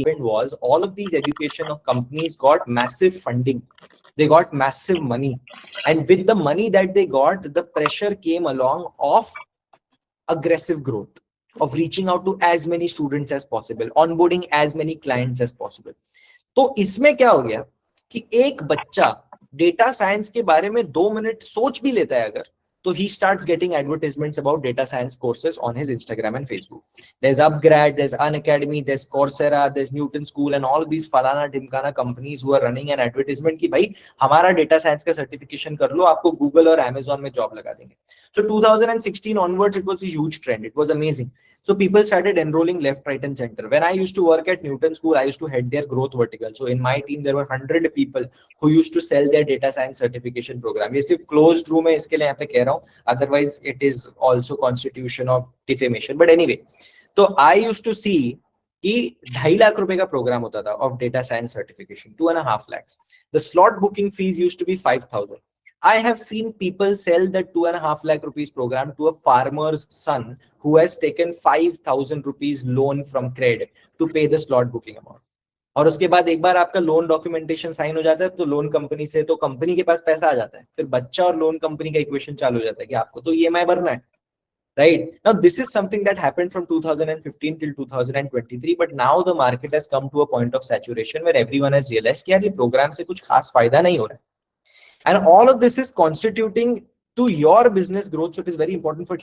event was all of these education companies got massive funding. They got massive money. And with the money that they got, the pressure came along of aggressive growth, of reaching out to as many students as possible, onboarding as many clients as possible. तो इसमें क्या हो गया कि एक बच्चा data science के बारे में 2 मिनट सोच भी लेता है अगर, so he starts getting advertisements about data science courses on his Instagram and Facebook. There's Upgrad, there's Unacademy, there's Coursera, there's Newton School, and all of these falana dhimkana companies who are running an advertisement कि भाई हमारा data science का certification कर लो, आपको Google और Amazon में job लगा देंगे. So 2016 onwards, it was a huge trend. It was amazing. So people started enrolling left, right, and center. When I used to work at Newton School, I used to head their growth vertical. So in my team, there were 100 people who used to sell their data science certification program. ये सिर्फ closed room है, इसके लिए यहाँ पे कह रहा हूँ. Otherwise, it is also constitution of defamation. But anyway, so I used to see कि 2.5 लाख रुपए का प्रोग्राम होता था of data science certification, 2.5 lakhs. The slot booking fees used to be 5,000. I have seen people sell the 2.5 lakh rupees program to a farmer's son who has taken 5,000 rupees loan from credit to pay the slot booking amount. और उसके बाद एक बार आपका loan documentation sign हो जाता है तो loan company से, तो कंपनी के पास पैसा आ जाता है, फिर बच्चा और लोन कंपनी का इक्वेशन चालू हो जाता है कि आपको तो ईएमआई भरना है. Right now, this is something that happened from 2015 till 2023, but now the market has come to a point of saturation where everyone has realized कि यार ये प्रोग्राम से कुछ खास फायदा नहीं हो रहा है. And all of this is constituting to your business growth. So it is very important for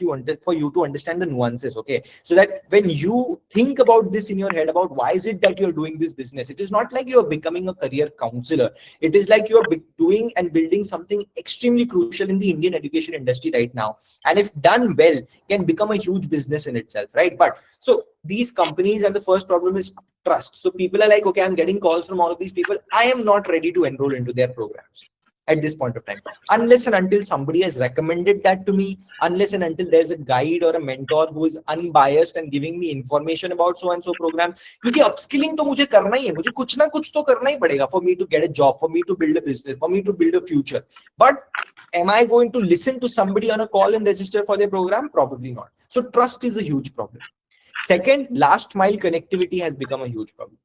you to understand the nuances, okay? So that when you think about this in your head about why is it that you're doing this business, it is not like you're becoming a career counselor. It is like you're doing and building something extremely crucial in the Indian education industry right now. And if done well, can become a huge business in itself, right? But so these companies, and the first problem is trust. So people are like, okay, I'm getting calls from all of these people. I am not ready to enroll into their programs at this point of time, unless and until somebody has recommended that to me, unless and until there's a guide or a mentor who is unbiased and giving me information about so and so program. क्योंकि upskilling तो मुझे करना ही है, मुझे कुछ ना कुछ तो करना ही पड़ेगा for me to get a job, for me to build a business, for me to build a future. But am I going to listen to somebody on a call and register for their program? Probably not. So trust is a huge problem. Second, last mile connectivity has become a huge problem.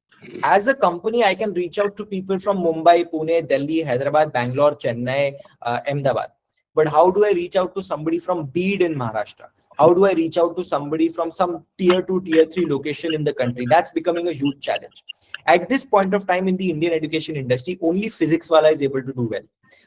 As a company, I can reach out to people from Mumbai, Pune, Delhi, Hyderabad, Bangalore, Chennai, Ahmedabad. But how do I reach out to somebody from Bid in Maharashtra? How do I reach out to somebody from some tier 2, tier 3 location in the country? That's becoming a huge challenge. At this point of time in the Indian education industry, only physics wala is able to do well.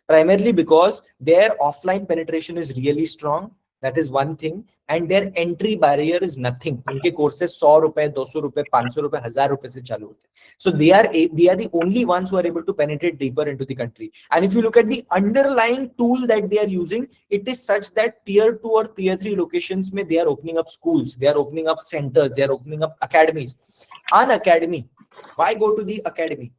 Primarily because their offline penetration is really strong. That is one thing. And their entry barrier is nothing. उनके courses 100 रुपए, 200 रुपए, 500 रुपए, 1000 रुपए से चालू होते हैं. So they are the only ones who are able to penetrate deeper into the country. And if you look at the underlying tool that they are using, it is such that tier 2 or tier 3 locations में they are opening up schools, they are opening up centers, they are opening up academies. Unacademy. Why go to the academy?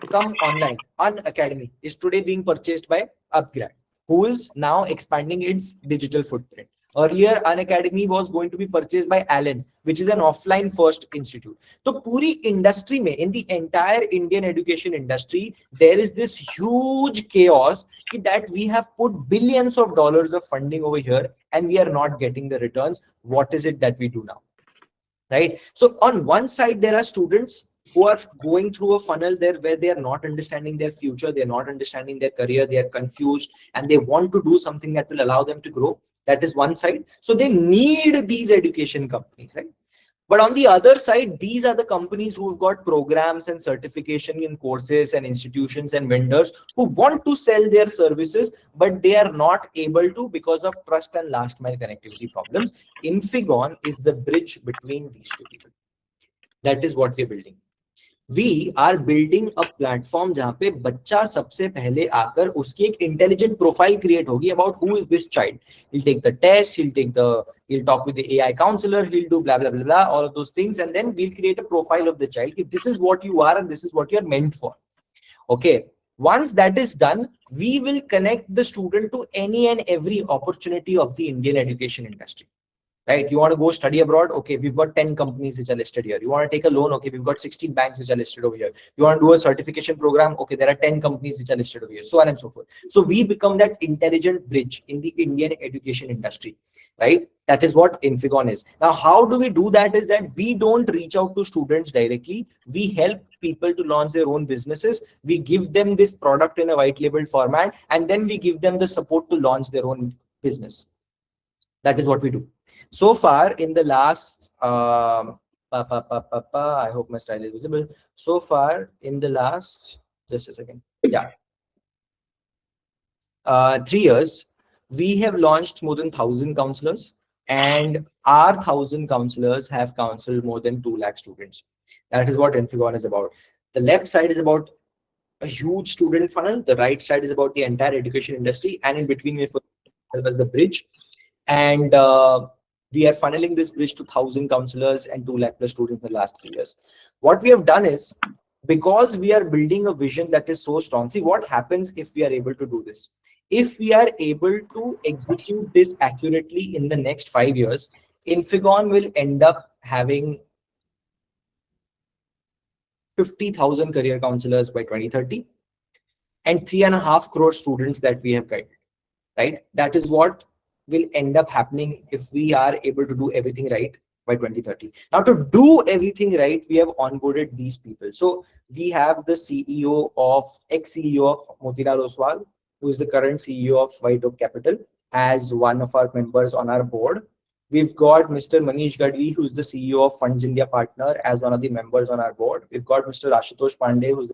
Come online. Unacademy is today being purchased by Upgrad, who is now expanding its digital footprint. Earlier, Unacademy was going to be purchased by Allen, which is an offline first institute. So, puri industry mein, in the entire Indian education industry, there is this huge chaos that we have put billions of dollars of funding over here and we are not getting the returns. What is it that we do now? Right? So, on one side, there are students who are going through a funnel there where they are not understanding their future, they're not understanding their career, they are confused, and they want to do something that will allow them to grow. That is one side. So they need these education companies, right? But on the other side, these are the companies who've got programs and certification in courses and institutions and vendors who want to sell their services, but they are not able to because of trust and last mile connectivity problems. Infigon is the bridge between these two people. That is what we're building. We are building a platform जहाँ पे बच्चा सबसे पहले आकर उसकी एक intelligent profile create होगी about who is this child. He'll take the test, he'll talk with the AI counselor, he'll do blah blah blah blah, all of those things, and then we'll create a profile of the child. This is what you are and this is what you are meant for. Okay. Once that is done, we will connect the student to any and every opportunity of the Indian education industry. right? You want to go study abroad? Okay, we've got 10 companies which are listed here. You want to take a loan? Okay, we've got 16 banks which are listed over here. You want to do a certification program? Okay, there are 10 companies which are listed over here, so on and so forth. So we become that intelligent bridge in the Indian education industry, right? That is what Infigon is. Now, how do we do that? Is that we don't reach out to students directly. We help people to launch their own businesses. We give them this product in a white label format, and then we give them the support to launch their own business. That is what we do. So far in the last, I hope my style is visible. So far in the last, just a second. Yeah. 3 years, we have launched more than 1,000 counselors, and our 1,000 counselors have counseled more than 2 lakh students. That is what Infigon is about. The left side is about a huge student funnel. The right side is about the entire education industry, and in between we have the bridge. And we are funneling this bridge to 1,000 counselors and 2 lakh plus students in the last 3 years. What we have done is, because we are building a vision that is so strong. See what happens if we are able to do this. If we are able to execute this accurately in the next 5 years, Infigon will end up having 50,000 career counselors by 2030 and 3.5 crore students that we have guided, right? That is what will end up happening if we are able to do everything right by 2030. Now, to do everything right, we have onboarded these people. So we have the CEO of, ex-CEO of Motilal Oswal, who is the current CEO of White Oak Capital, as one of our members on our board. We've got Mr. Manish Gadvi, who's the CEO of Funds India Partner, as one of the members on our board. We've got Mr. Ashutosh Pandey, who's the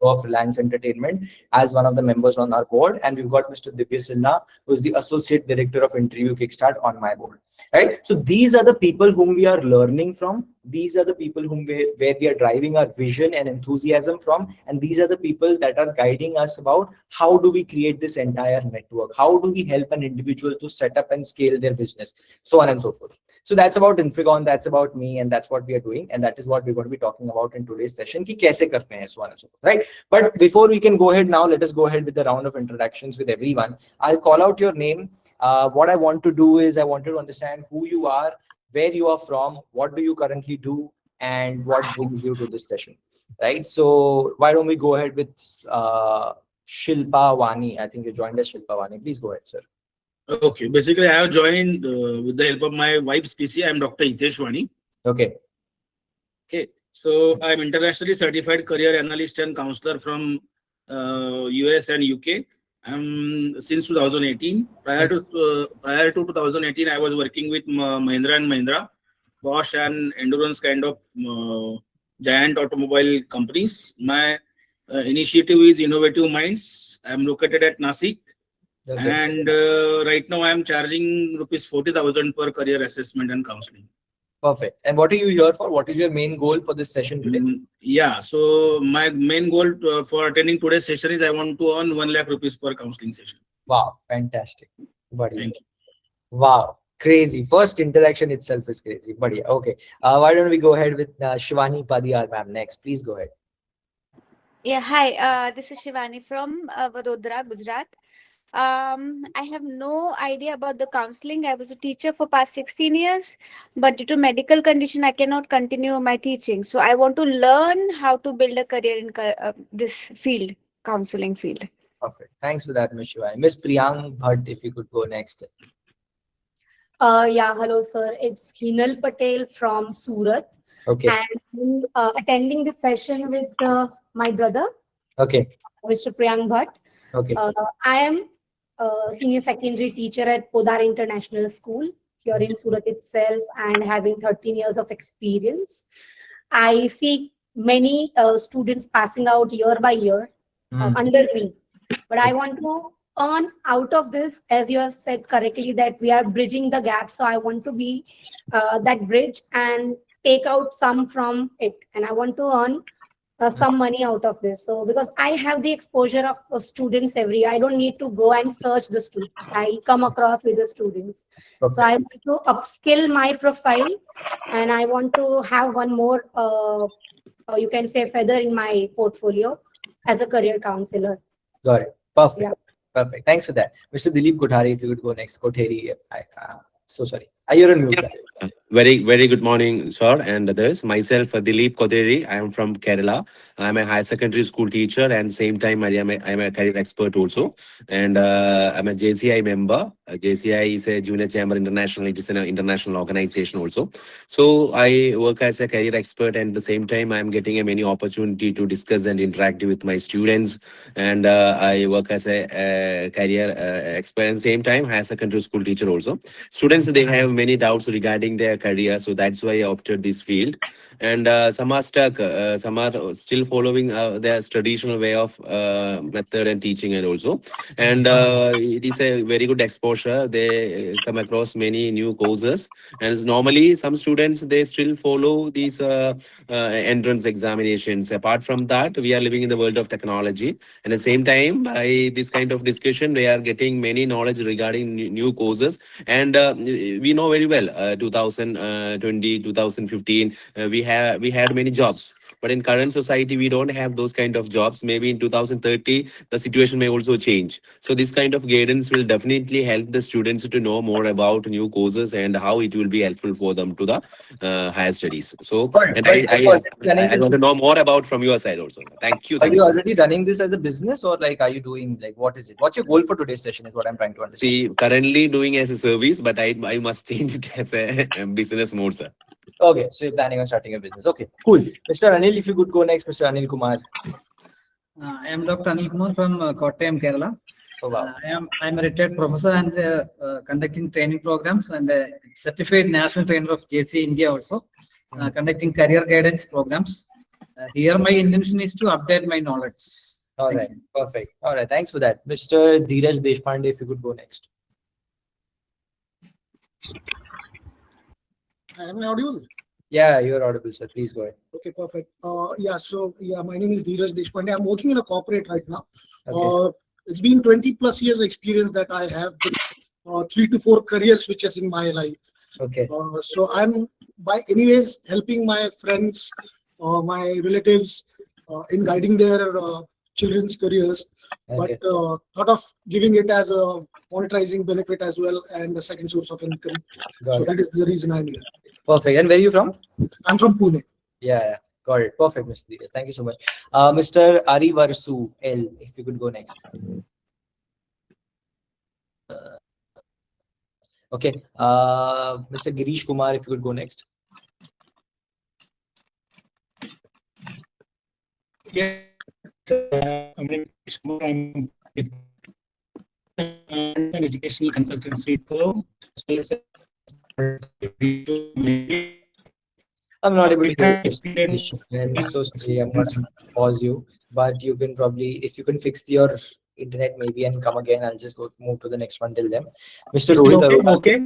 of Reliance Entertainment, as one of the members on our board, and we've got Mr. Divya Sinha, who is the Associate Director of Interview Kickstart on my board, right? So these are the people whom we are learning from. These are the people where we are driving our vision and enthusiasm from, and these are the people that are guiding us about how do we create this entire network, how do we help an individual to set up and scale their business, so on and so forth. So that's about Infigon, that's about me, and that's what we are doing, and that is what we're going to be talking about in today's session, ki kaise karte hain, so on and so forth, right? But before we can go ahead now, let us go ahead with the round of introductions with everyone. I'll call out your name. What I want to do is I want to understand who you are, where you are from, what do you currently do, and what brings you to this session, right? So why don't we go ahead with Shilpa Wani? I think you joined us, Shilpa Wani. Please go ahead, sir. Okay, basically I have joined with the help of my wife's PC. I am Dr. Hitesh Wani. Okay. Okay, so I am internationally certified career analyst and counselor from US and UK. Since 2018. Prior to 2018, I was working with Mahindra and Mahindra, Bosch and Endurance kind of giant automobile companies. My initiative is Innovative Minds. I am located at Nasik. Okay. And right now I am charging rupees 40,000 per career assessment and counseling. Perfect. And what are you here for? What is your main goal for this session today? Yeah, so my main goal for attending today's session is I want to earn 1 lakh rupees per counseling session. Wow, fantastic. Buddy. Thank you. Wow, crazy. First interaction itself is crazy. Buddy. Okay. Why don't we go ahead with Shivani Padiyar, ma'am, next. Please go ahead. Yeah, hi. This is Shivani from Vadodara, Gujarat. I have no idea about the counseling. I was a teacher for past 16 years, but due to medical condition, I cannot continue my teaching. So I want to learn how to build a career in this field, counseling field. Perfect. Thanks for that, Ms. Shivani. Ms. Priyang Bhatt, if you could go next. Yeah, hello, sir. It's Hinal Patel from Surat. Okay. And attending the session with my brother. Okay. Mr. Priyang Bhatt. Okay. I am a senior secondary teacher at Podar International School here in Surat itself, and having 13 years of experience. I see many students passing out year by year under me, but I want to earn out of this, as you have said correctly, that we are bridging the gap. So I want to be that bridge and take out some from it, and I want to earn some money out of this. So because I have the exposure of students every year, I don't need to go and search the student. I come across with the students. Okay. So I want to upskill my profile, and I want to have one more, you can say, feather in my portfolio as a career counselor. Got it. Perfect. Yeah. Perfect. Thanks for that. Mr. Dilip Kothari, if you could go next. Kothari, so sorry. You're on mute. Guy. Very good morning, sir, and others. Myself, Dilip Koderi. I am from Kerala. I'm a higher secondary school teacher, and same time I'm a career expert also. And I'm a JCI member. JCI is a Junior Chamber International. It is an international organization also. So I work as a career expert, and at the same time I'm getting a many opportunity to discuss and interact with my students. And I work as a career expert, and same time higher secondary school teacher also. Students, they have many doubts regarding their career, so that's why I opted this field. And some are stuck, some are still following their traditional way of method and teaching and also. And it is a very good exposure. They come across many new courses, and normally some students, they still follow these entrance examinations. Apart from that, we are living in the world of technology. At the same time, by this kind of discussion, we are getting many knowledge regarding new courses. And we know very well, 2020, 2015, we had many jobs. But in current society, we don't have those kind of jobs. Maybe in 2030, the situation may also change. So this kind of guidance will definitely help the students to know more about new courses and how it will be helpful for them to the higher studies. So, and I want to know more about from your side also. Thank you. Are Thank you you so much. already running this as a business, or like are you doing like what is it? What's your goal for today's session? Is what I'm trying to understand. See, currently doing as a service, but I must change it as a business mode, sir. Okay, so you're planning on starting a business. Okay, cool. Mr. Anil, if you could go next, Mr. Anil Kumar. I am Dr. Anil Kumar from Kottayam, Kerala. Oh, wow. I am a retired professor and conducting training programs and a certified national trainer of JC India also, conducting career guidance programs. Here my intention is to update my knowledge. All Thank right, you. perfect. All right, thanks for that. Mr. Dheeraj Deshpande, if you could go next. Am I audible? Yeah, you're audible, sir. Please go ahead. Okay, perfect. My name is Dheeraj Deshpande. I'm working in a corporate right now. Okay. It's been 20 plus years experience that I have, 3 to 4 career switches in my life. Okay. So I'm by anyways helping my friends, my relatives in guiding their children's careers, Okay. but thought of giving it as a monetizing benefit as well and a second source of income. Got So it. that is the reason I'm here. Perfect. And where are you from? I'm from Pune. Yeah. Got it. Perfect, Mr. Dheeraj. Thank you so much. Mr. Arivarsu L, if you could go next. Okay. Mr. Girish Kumar, if you could go next. I'm an educational consultancy firm, as well as I'm not able to hear you. I'm so sorry. I'm going to pause you, but you can probably, if you can fix your internet maybe and come again, I'll just move to the next one till then. Mr. Rohit Arora. okay.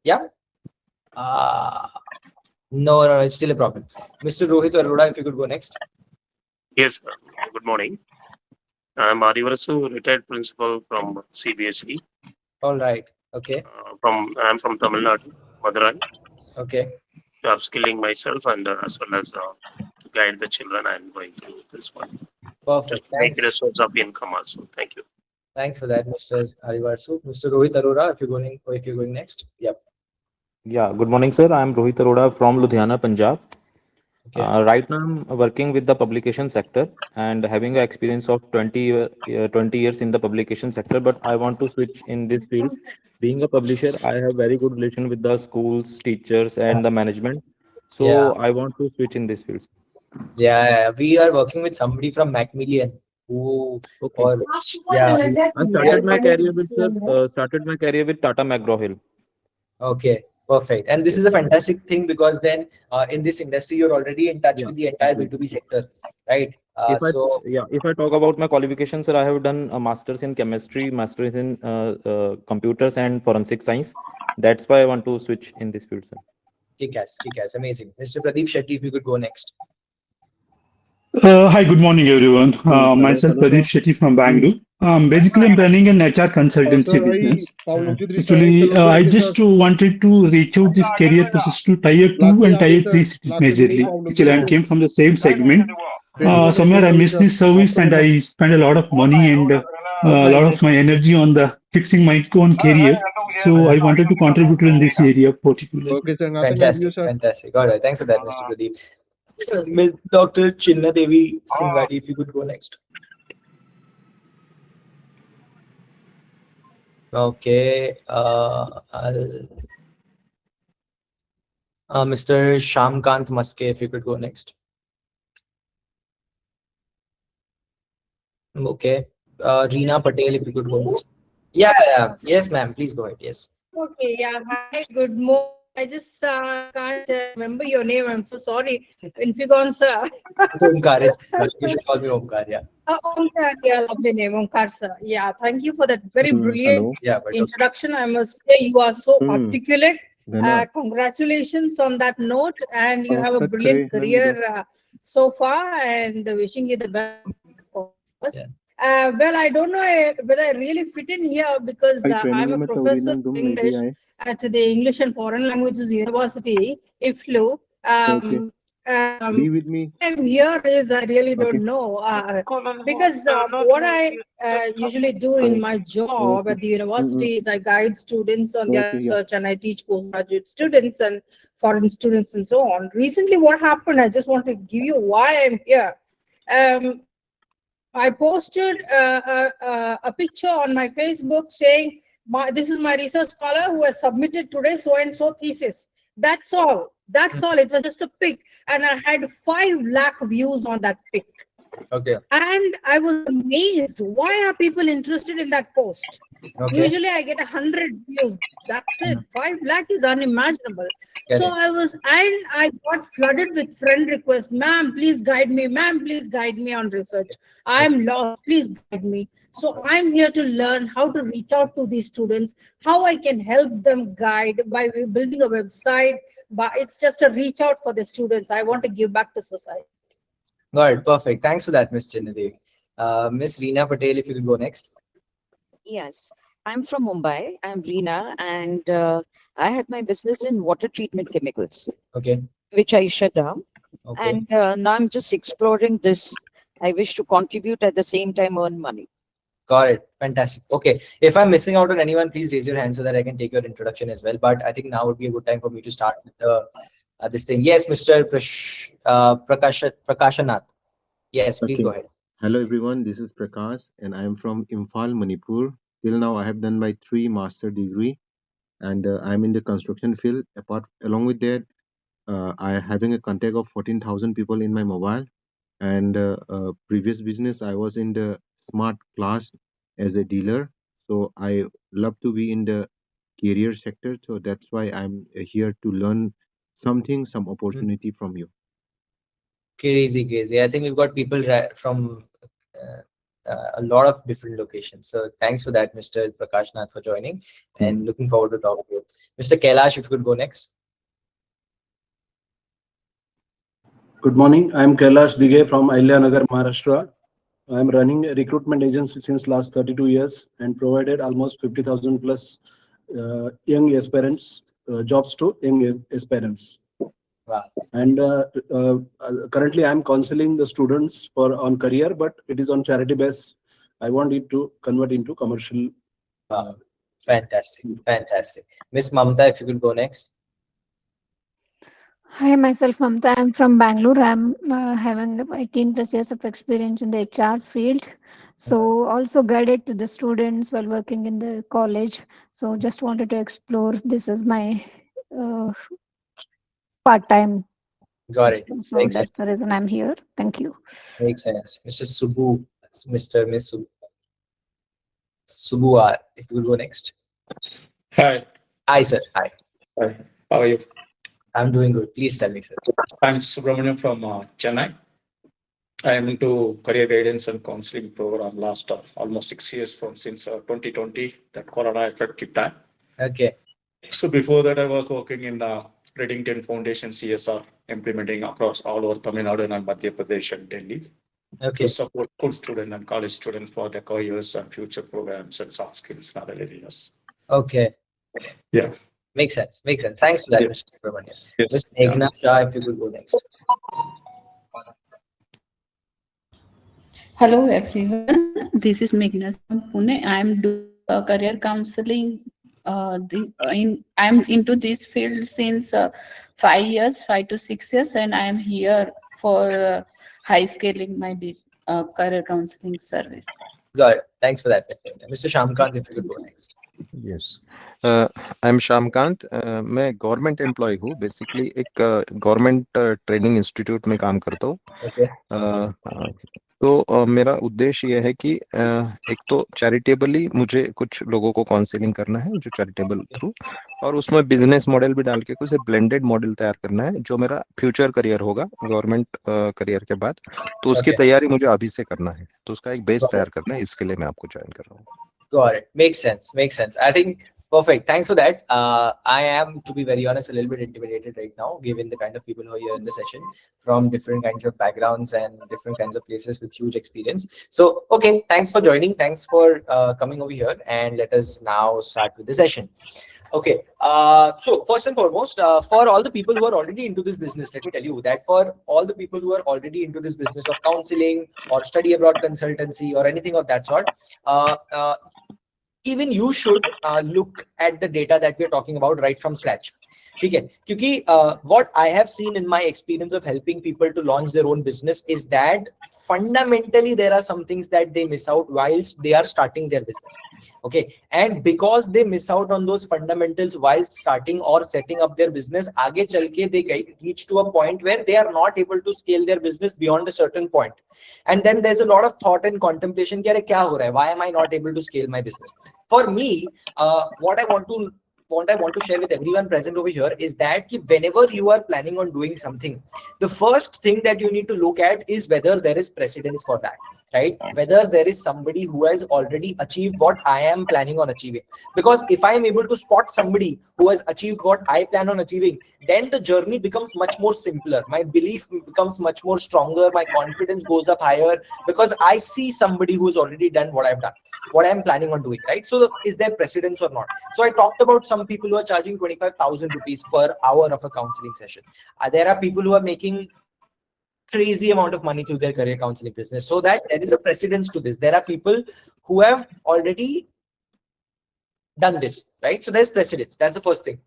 Yeah. No, it's still a problem. Mr. Rohit Arora, if you could go next. Yes, sir. Good morning. I'm Arivarasu, retired principal from CBSE. All right. Okay. I'm from Tamil Nadu, Madurai. Okay. To upskilling myself and as well as to guide the children. I'm going to this one. Perfect. Just make Thanks. it a source of income also. Thank you. Thanks for that, Mr. Arivarsu. Mr. Rohit Arora, if you're going next. Yep. Yeah, good morning, sir. I'm Rohit Arora from Ludhiana, Punjab. Okay. Right now, I'm working with the publication sector and having an experience of 20 years in the publication sector. But I want to switch in this field. Being a publisher, I have very good relation with the schools, teachers, and the management. So Yeah. I want to switch in this field. Yeah, we are working with somebody from Macmillan who. Okay. Or yeah. I started my career with Tata McGraw-Hill. Okay. Perfect. And this is a fantastic thing because then in this industry you're already in touch with the entire B2B sector, right? If I talk about my qualifications, sir, I have done a master's in chemistry, master's in computers and forensic science. That's why I want to switch in this field, sir. Kick-ass, amazing. Mr. Pradeep Shetty, if you could go next. Hi, good morning, everyone. Myself, Pradeep Shetty from Bangalore. Basically, I'm running an HR consultancy business. Actually, I just wanted to reach out this career process to tier 2 and tier 3 cities majorly. Actually, I came from the same segment. somewhere I missed this service and I spent a lot of money and a lot of my energy on the fixing my own career. So I wanted to contribute in this area particularly. Fantastic, fantastic. All right, thanks for that, Mr. Pradeep. Miss Dr. Chinna Devi Singhadi, if you could go next. Okay, Mr. Shamkant Maske, if you could go next. Okay, Reena Patel, if you could go next. Yeah, yeah, yes, ma'am. Please go ahead. Yes. Okay, yeah. Hi, good morning. I just can't remember your name. I'm so sorry. Infigon, sir. It's Omkar. You should call me Omkar. Yeah. Omkar, yeah, lovely name, Omkar, sir. Yeah, thank you for that very brilliant Yeah, but introduction. I must say you are so articulate. Congratulations on that note, and you have a brilliant career so far, and wishing you the best. Of course. Yeah. Well, I don't know whether I really fit in here because I'm a professor of English at the English and Foreign Languages University, IFLU. Be with me. I'm here is I really don't know because what I usually do in my job at the university is I guide students on their research and I teach postgraduate students and foreign students and so on. Recently, what happened? I just want to give you why I'm here. I posted a picture on my Facebook saying, this is my research scholar who has submitted today so-and-so thesis. That's all. That's all. It was just a pic. And I had 5 lakh views on that pic. Okay. And I was amazed. Why are people interested in that post? Okay. Usually I get 100 views. That's it. 5 lakh is unimaginable. Get So it. I got flooded with friend requests. Ma'am, please guide me. Ma'am, please guide me on research. I'm lost. Please guide me. So I'm here to learn how to reach out to these students, how I can help them guide by building a website. But it's just a reach out for the students. I want to give back to society. Got it. Perfect. Thanks for that, Miss Chinnadevi. Miss Reena Patel, if you could go next. Yes, I'm from Mumbai. I'm Reena, and I had my business in water treatment chemicals, Okay. which I shut down. Okay. And now I'm just exploring this. I wish to contribute at the same time earn money. Got it. Fantastic. Okay. If I'm missing out on anyone, please raise your hand so that I can take your introduction as well. But I think now would be a good time for me to start with this thing. Yes, Mr. Prakashanath. Yes, please go ahead. Hello everyone, this is Prakash and I am from Imphal, Manipur. Till now I have done my 3 master degree and I'm in the construction field. Along with that, I am having a contact of 14,000 people in my mobile. And previous business, I was in the smart class as a dealer. So I love to be in the career sector. So that's why I'm here to learn something, some opportunity from you. Crazy, crazy. I think we've got people from a lot of different locations. So thanks for that, Mr. Prakashnath, for joining and looking forward to talking to you. Mr. Kailash, if you could go next. Good morning. I'm Kailash Dige from Ahilyanagar, Maharashtra. I'm running a recruitment agency since last 32 years and provided almost 50,000 plus young aspirants, jobs to young aspirants. Wow. And currently I'm counseling the students on career, but it is on charity base. I want it to convert into commercial. Wow. Fantastic. Fantastic. Miss Mamta, if you could go next. Hi, myself Mamta. I'm from Bangalore. I'm having 18 plus years of experience in the HR field. So also guided to the students while working in the college. So just wanted to explore. This is my part-time. Got it. So Makes that's sense. the reason I'm here. Thank you. Makes sense. Mr. Subbu, Miss Subuar, if you could go next. Hi. Hi, sir. Hi. Hi. How are you? I'm doing good. Please tell me, sir. I'm Subramanian from Chennai. I am into career guidance and counseling program last almost 6 years since 2020, that Corona affected time. Okay. So before that, I was working in Reddington Foundation CSR, implementing across all over Tamil Nadu and Madhya Pradesh and Delhi. Okay. To support good students and college students for their careers and future programs and soft skills in other areas. Okay. Yeah. Makes sense. Makes sense. Thanks for that, Yeah. Mr. Subramanian. Yes. Ms. Meghna Shah, if you could go next. Hello everyone, this is Meghna from Pune. I am doing career counseling. I'm into this field since 5 years, 5 to 6 years, and I am here for high scaling my career counseling service. Got it. Thanks for that. Mr. Shamkant, if you could go next. Yes I am Shyamkant मैं government employ हूँ basically एक government training institute में काम करता हूँ तो मेरा उद्देश्य ये है कि एक तो चैरिटेबली मुझे कुछ लोगों को काउंसलिंग करना है जो चैरिटेबल थ्रू और उसमें बिजनेस मॉडल भी डाल के कुछ ब्लेंडेड मॉडल तैयार करना है जो मेरा फ्यूचर करियर होगा गवर्नमेंट करियर के बाद तो उसकी तैयारी मुझे अभी से करना है तो उसका एक बेस तैयार करना है इसके लिए मैं आपको ज्वाइन कर रहा हूँ Got it. Makes sense. Makes sense. I think perfect. Thanks for that. I am, to be very honest, a little bit intimidated right now, given the kind of people who are here in the session from different kinds of backgrounds and different kinds of places with huge experience. So, okay, thanks for joining. Thanks for coming over here, and let us now start with the session. Okay. So first and foremost, for all the people who are already into this business, let me tell you that for all the people who are already into this business of counseling or study abroad consultancy or anything of that sort, even you should look at the data that we're talking about right from scratch. Okay, because what I have seen in my experience of helping people to launch their own business is that fundamentally there are some things that they miss out whilst they are starting their business. Okay, and because they miss out on those fundamentals whilst starting or setting up their business, aage chalke they reach to a point where they are not able to scale their business beyond a certain point. And then there's a lot of thought and contemplation, why am I not able to scale my business? For me, what I want to share with everyone present over here is that whenever you are planning on doing something, the first thing that you need to look at is whether there is precedence for that, right? Whether there is somebody who has already achieved what I am planning on achieving. Because if I am able to spot somebody who has achieved what I plan on achieving, then the journey becomes much more simpler. My belief becomes much more stronger. My confidence goes up higher because I see somebody who has already done what I've done, what I'm planning on doing, right? So is there precedence or not? So I talked about some people who are charging 25,000 rupees per hour of a counseling session. There are people who are making crazy amount of money through their career counseling business. So that there is a precedence to this. There are people who have already done this, right? So there's precedence. That's the first thing.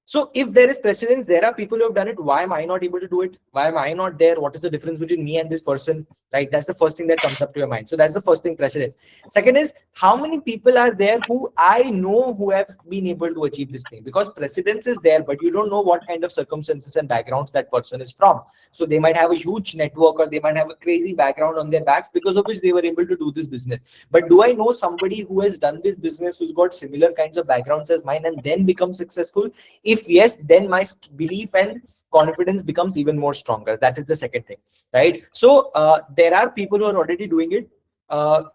So if there is precedence, there are people who have done it. Why am I not able to do it? Why am I not there? What is the difference between me and this person? Right? That's the first thing that comes up to your mind. So that's the first thing, precedence. Second is, how many people are there who I know who have been able to achieve this thing? Because precedence is there, but you don't know what kind of circumstances and backgrounds that person is from. So they might have a huge network or they might have a crazy background on their backs because of which they were able to do this business. But do I know somebody who has done this business, who's got similar kinds of backgrounds as mine and then become successful? If yes, then my belief and confidence becomes even more stronger. That is the second thing, right? So there are people who are already doing it.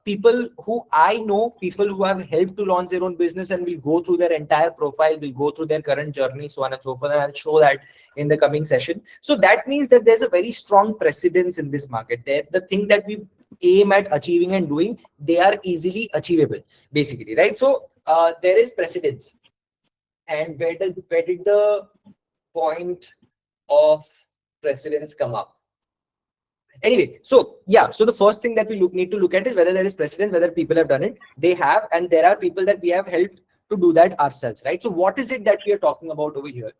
People who I know, people who have helped to launch their own business, and will go through their entire profile, will go through their current journey, so on and so forth. And I'll show that in the coming session. So that means that there's a very strong precedence in this market. The thing that we aim at achieving and doing, they are easily achievable, basically, right? So there is precedence. And where did the point of precedence come up? Anyway, so yeah, so the first thing that we need to look at is whether there is precedence, whether people have done it. They have, and there are people that we have helped to do that ourselves, right? So what is it that we are talking about over here?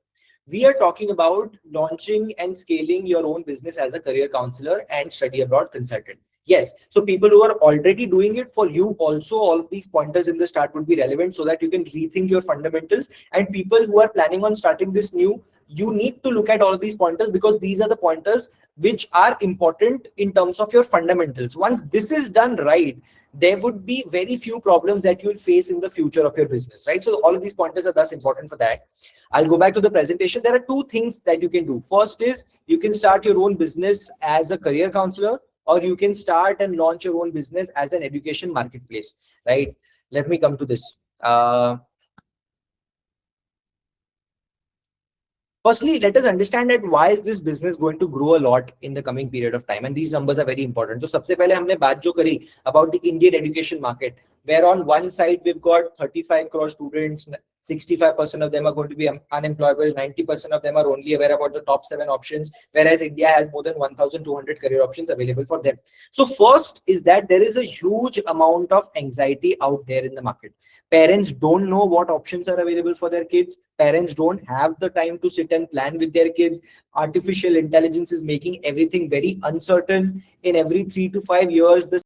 We are talking about launching and scaling your own business as a career counselor and study abroad consultant. Yes, so people who are already doing it, for you also, all of these pointers in the start would be relevant so that you can rethink your fundamentals. And people who are planning on starting this new, you need to look at all of these pointers because these are the pointers which are important in terms of your fundamentals. Once this is done right, there would be very few problems that you will face in the future of your business, right? So all of these pointers are thus important for that. I'll go back to the presentation. There are two things that you can do. First is you can start your own business as a career counselor, or you can start and launch your own business as an education marketplace, right? Let me come to this. Firstly, let us understand that why is this business going to grow a lot in the coming period of time, and these numbers are very important. So, सबसे पहले हमने बात जो करी about the Indian education market, where on one side we've got 35 crore students, 65% of them are going to be unemployable. 90% of them are only aware about the top 7 options, whereas India has more than 1,200 career options available for them. So first is that there is a huge amount of anxiety out there in the market. Parents don't know what options are available for their kids. Parents don't have the time to sit and plan with their kids. Artificial intelligence is making everything very uncertain. In every 3 to 5 years, the